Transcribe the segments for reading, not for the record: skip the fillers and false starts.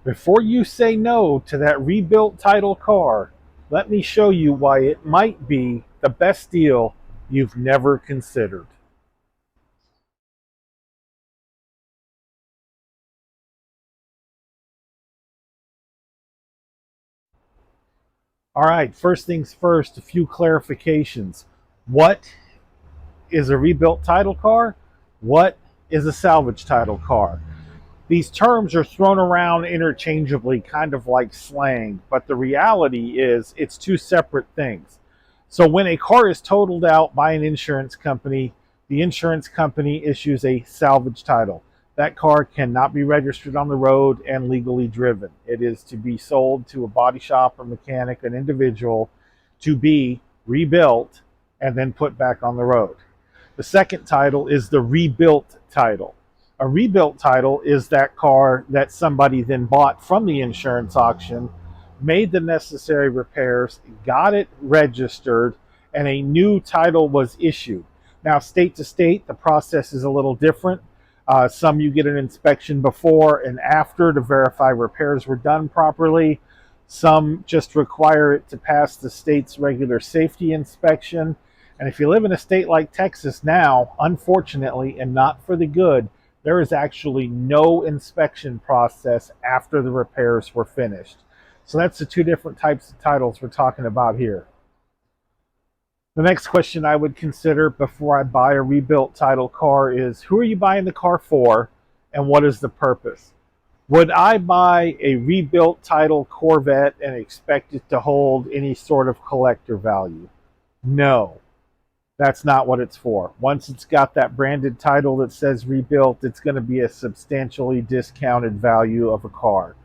Before you say no to that rebuilt title car, let me show you why it might be the best deal you've never considered. All right, first things first, a few clarifications. What is a rebuilt title car? What is a salvage title car? These terms are thrown around interchangeably, kind of like slang, but the reality is it's two separate things. So when a car is totaled out by an insurance company, the insurance company issues a salvage title. That car cannot be registered on the road and legally driven. It is to be sold to a body shop or mechanic, an individual, to be rebuilt and then put back on the road. The second title is the rebuilt title. A rebuilt title is that car that somebody then bought from the insurance auction, made the necessary repairs, got it registered, and a new title was issued. Now, state to state, the process is a little different. Some you get an inspection before and after to verify repairs were done properly. Some just require it to pass the state's regular safety inspection. And if you live in a state like Texas now, unfortunately, and not for the good, there is actually no inspection process after the repairs were finished. So that's the two different types of titles we're talking about here. The next question I would consider before I buy a rebuilt title car is, who are you buying the car for and what is the purpose? Would I buy a rebuilt title Corvette and expect it to hold any sort of collector value? No. That's not what it's for. Once it's got that branded title that says rebuilt, it's going to be a substantially discounted value of a car.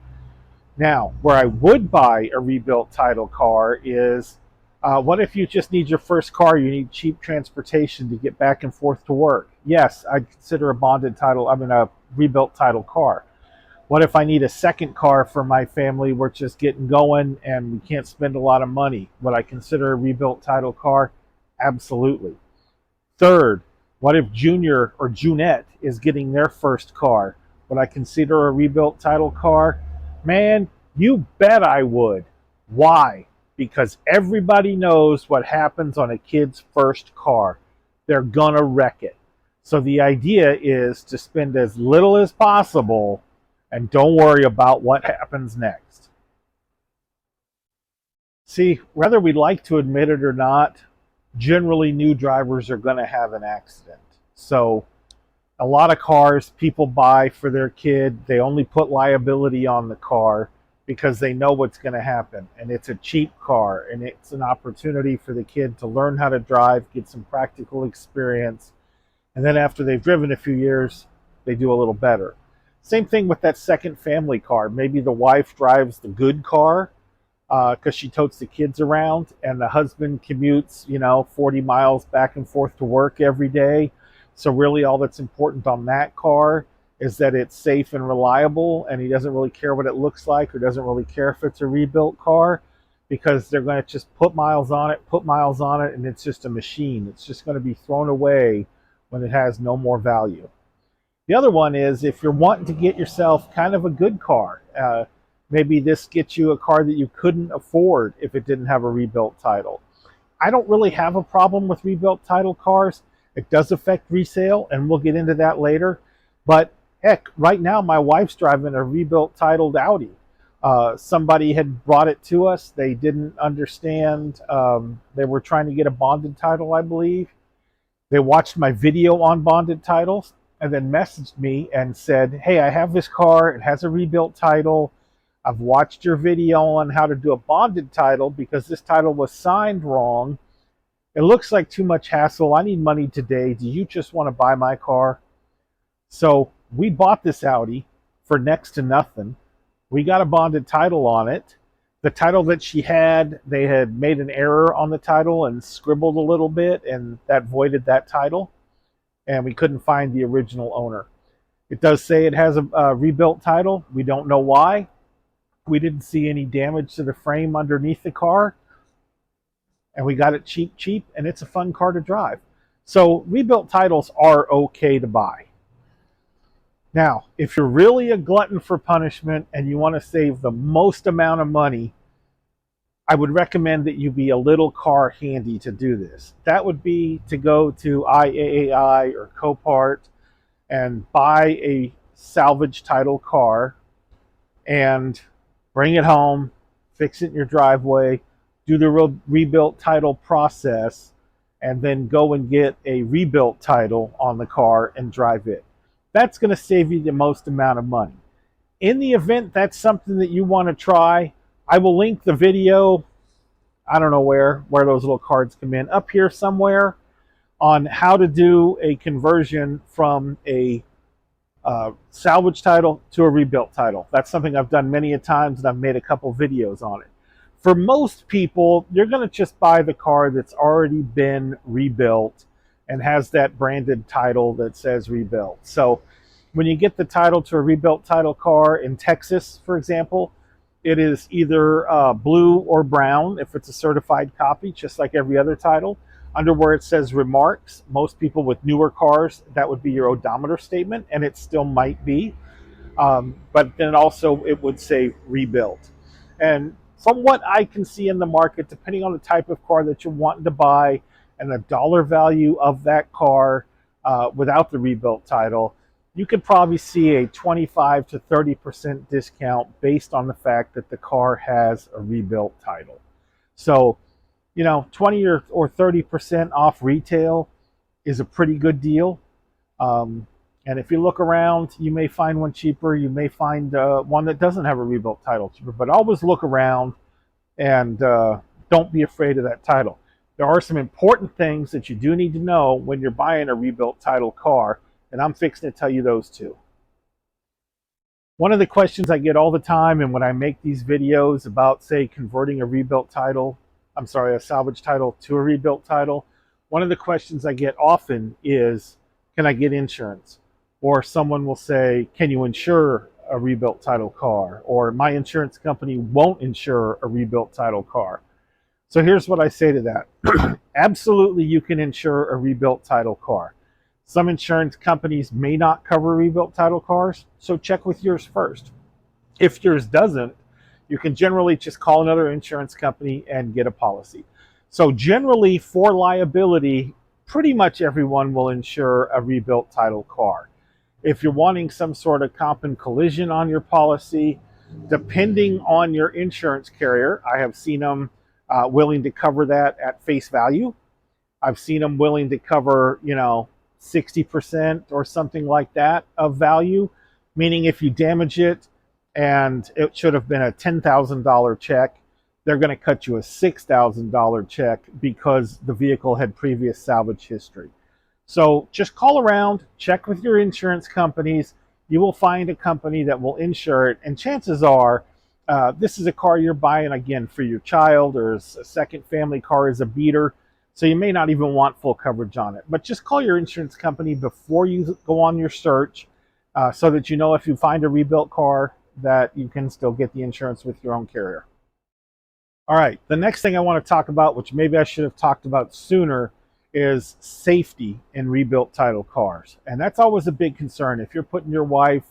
Now, where I would buy a rebuilt title car is, what if you just need your first car, you need cheap transportation to get back and forth to work? Yes, I'd consider a rebuilt title car. What if I need a second car for my family? We're just getting going and we can't spend a lot of money. Would I consider a rebuilt title car? Absolutely. Third, what if Junior or Junette is getting their first car? Would I consider a rebuilt title car? Man, you bet I would. Why? Because everybody knows what happens on a kid's first car. They're gonna wreck it. So the idea is to spend as little as possible and don't worry about what happens next. See, whether we like to admit it or not, generally new drivers are going to have an accident. So a lot of cars people buy for their kid, they only put liability on the car because they know what's going to happen. And it's a cheap car and it's an opportunity for the kid to learn how to drive, get some practical experience. And then after they've driven a few years, they do a little better. Same thing with that second family car. Maybe the wife drives the good car because she totes the kids around, and the husband commutes, 40 miles back and forth to work every day. So really all that's important on that car is that it's safe and reliable, and he doesn't really care what it looks like or doesn't really care if it's a rebuilt car because they're going to just put miles on it, and it's just a machine. It's just going to be thrown away when it has no more value. The other one is if you're wanting to get yourself kind of a good car. Maybe this gets you a car that you couldn't afford if it didn't have a rebuilt title. I don't really have a problem with rebuilt title cars. It does affect resale, and we'll get into that later. But heck, right now my wife's driving a rebuilt titled Audi. Somebody had brought it to us. They didn't understand. They were trying to get a bonded title, I believe. They watched my video on bonded titles and then messaged me and said, hey, I have this car. It has a rebuilt title. I've watched your video on how to do a bonded title because this title was signed wrong. It looks like too much hassle. I need money today. Do you just want to buy my car? So we bought this Audi for next to nothing. We got a bonded title on it. The title that she had, they had made an error on the title and scribbled a little bit, and that voided that title. And we couldn't find the original owner. It does say it has a rebuilt title. We don't know why. We didn't see any damage to the frame underneath the car, and we got it cheap, and it's a fun car to drive. So rebuilt titles are okay to buy. Now, if you're really a glutton for punishment and you want to save the most amount of money, I would recommend that you be a little car handy to do this. That would be to go to IAAI or Copart and buy a salvage title car and bring it home, fix it in your driveway, do the rebuilt title process, and then go and get a rebuilt title on the car and drive it. That's going to save you the most amount of money. In the event that's something that you want to try, I will link the video, I don't know where those little cards come in, up here somewhere, on how to do a conversion from a salvage title to a rebuilt title. That's something I've done many a times, and I've made a couple videos on it. For most people, you're going to just buy the car that's already been rebuilt and has that branded title that says rebuilt. So when you get the title to a rebuilt title car in Texas, for example, it is either blue or brown if it's a certified copy, just like every other title. Under where it says remarks, most people with newer cars, that would be your odometer statement, and it still might be. But then also it would say rebuilt. And from what I can see in the market, depending on the type of car that you're wanting to buy and the dollar value of that car without the rebuilt title, you could probably see a 25 to 30% discount based on the fact that the car has a rebuilt title. So, 20 or 30% off retail is a pretty good deal. And if you look around, you may find one cheaper. You may find one that doesn't have a rebuilt title cheaper. But always look around and don't be afraid of that title. There are some important things that you do need to know when you're buying a rebuilt title car, and I'm fixing to tell you those too. One of the questions I get all the time, and when I make these videos about, say, converting a salvage title to a rebuilt title, one of the questions I get often is, can I get insurance? Or someone will say, can you insure a rebuilt title car? Or my insurance company won't insure a rebuilt title car. So here's what I say to that. Absolutely, you can insure a rebuilt title car. Some insurance companies may not cover rebuilt title cars, so check with yours first. If yours doesn't, you can generally just call another insurance company and get a policy. So generally, for liability, pretty much everyone will insure a rebuilt title car. If you're wanting some sort of comp and collision on your policy, depending on your insurance carrier, I have seen them willing to cover that at face value. I've seen them willing to cover, 60% or something like that of value, meaning if you damage it and it should have been a $10,000 check, they're going to cut you a $6,000 check because the vehicle had previous salvage history. So just call around, check with your insurance companies. You will find a company that will insure it, and chances are this is a car you're buying, again, for your child, or a second family car is a beater. So you may not even want full coverage on it. But just call your insurance company before you go on your search so that you know if you find a rebuilt car that you can still get the insurance with your own carrier. All right, the next thing I want to talk about, which maybe I should have talked about sooner, is safety in rebuilt title cars. And that's always a big concern. If you're putting your wife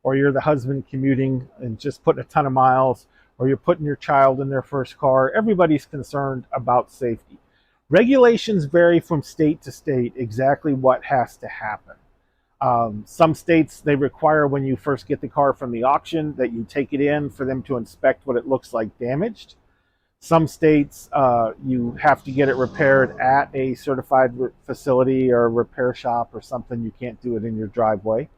or you're the husband commuting and just putting a ton of miles, or you're putting your child in their first car, everybody's concerned about safety. Regulations vary from state to state exactly what has to happen. Some states, they require when you first get the car from the auction that you take it in for them to inspect what it looks like damaged. Some states, you have to get it repaired at a certified facility or a repair shop or something. You can't do it in your driveway.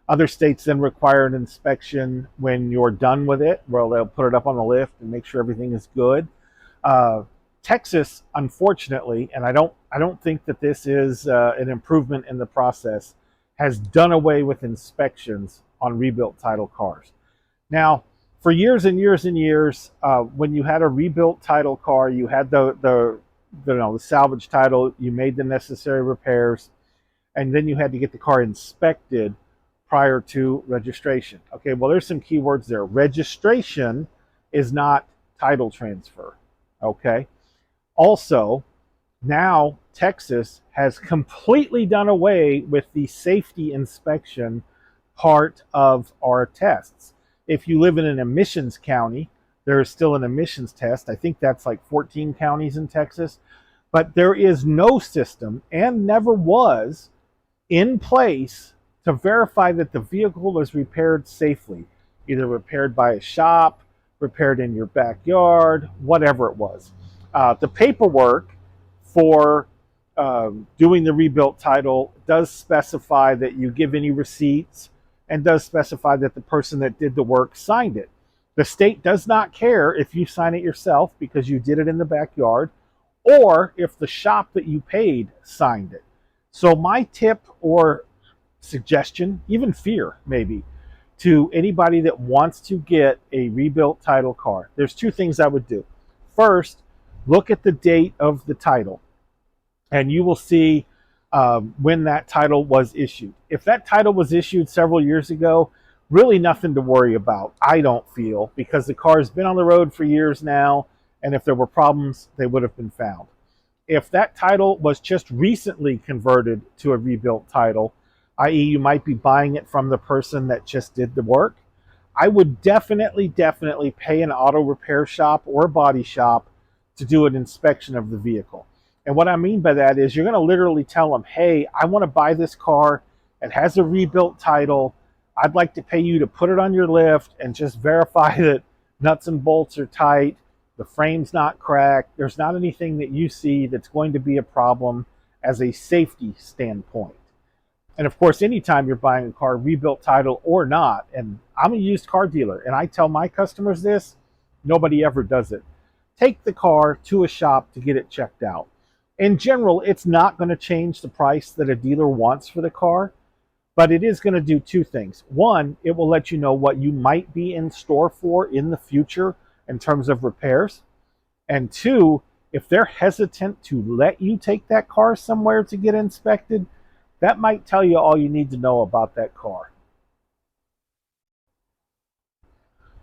Other states then require an inspection when you're done with it, where they'll put it up on the lift and make sure everything is good. Texas, unfortunately, and I don't think that this is an improvement in the process, has done away with inspections on rebuilt title cars. Now, for years and years and years, when you had a rebuilt title car, you had the salvage title, you made the necessary repairs, and then you had to get the car inspected prior to registration. Okay, well, there's some key words there. Registration is not title transfer. Okay. Also, now Texas has completely done away with the safety inspection part of our tests. If you live in an emissions county, there is still an emissions test. I think that's like 14 counties in Texas. But there is no system, and never was, in place to verify that the vehicle was repaired safely, either repaired by a shop, repaired in your backyard, whatever it was. The paperwork for doing the rebuilt title does specify that you give any receipts, and does specify that the person that did the work signed it. The state does not care if you sign it yourself because you did it in the backyard, or if the shop that you paid signed it. So my tip or suggestion, even fear maybe, to anybody that wants to get a rebuilt title car, there's two things I would do. First, look at the date of the title, and you will see when that title was issued. If that title was issued several years ago, really nothing to worry about, I don't feel, because the car's been on the road for years now, and if there were problems, they would have been found. If that title was just recently converted to a rebuilt title, i.e. you might be buying it from the person that just did the work, I would definitely pay an auto repair shop or a body shop to do an inspection of the vehicle. And what I mean by that is you're going to literally tell them, hey, I want to buy this car. It has a rebuilt title. I'd like to pay you to put it on your lift and just verify that nuts and bolts are tight, the frame's not cracked, there's not anything that you see that's going to be a problem as a safety standpoint. And of course, anytime you're buying a car, rebuilt title or not, and I'm a used car dealer, and I tell my customers this, nobody ever does it. Take the car to a shop to get it checked out. In general, it's not going to change the price that a dealer wants for the car, but it is going to do two things. One, it will let you know what you might be in store for in the future in terms of repairs. And two, if they're hesitant to let you take that car somewhere to get inspected, that might tell you all you need to know about that car.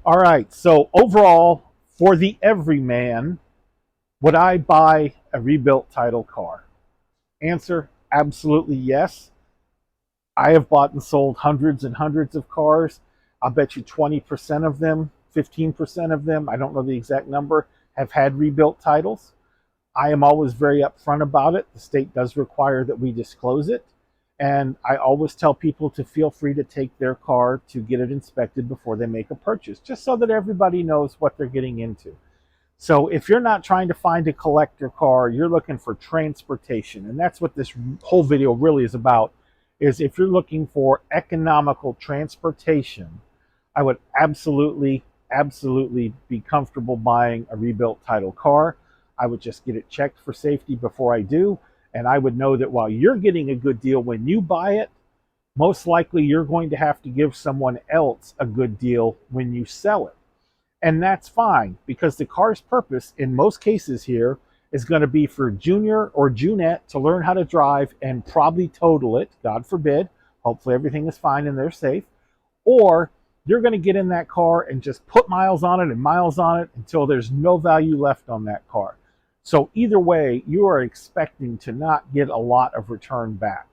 All right, so overall, for the everyman, would I buy a rebuilt title car? Answer, absolutely yes. I have bought and sold hundreds and hundreds of cars. I'll bet you 20% of them, 15% of them, I don't know the exact number, have had rebuilt titles. I am always very upfront about it. The state does require that we disclose it. And I always tell people to feel free to take their car to get it inspected before they make a purchase, just so that everybody knows what they're getting into. So if you're not trying to find a collector car, you're looking for transportation. And that's what this whole video really is about, is if you're looking for economical transportation, I would absolutely be comfortable buying a rebuilt title car. I would just get it checked for safety before I do. And I would know that while you're getting a good deal when you buy it, most likely you're going to have to give someone else a good deal when you sell it. And that's fine, because the car's purpose in most cases here is going to be for Junior or Junette to learn how to drive and probably total it, God forbid. Hopefully everything is fine and they're safe. Or you're going to get in that car and just put miles on it and miles on it until there's no value left on that car. So either way, you are expecting to not get a lot of return back.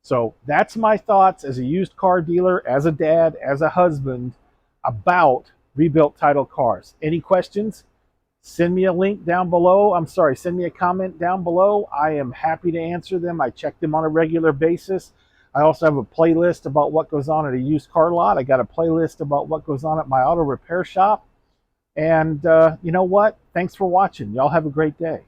So that's my thoughts as a used car dealer, as a dad, as a husband, about rebuilt title cars. Any questions? Send me a link down below. Send me a comment down below. I am happy to answer them. I check them on a regular basis. I also have a playlist about what goes on at a used car lot. I got a playlist about what goes on at my auto repair shop. And you know what? Thanks for watching. Y'all have a great day.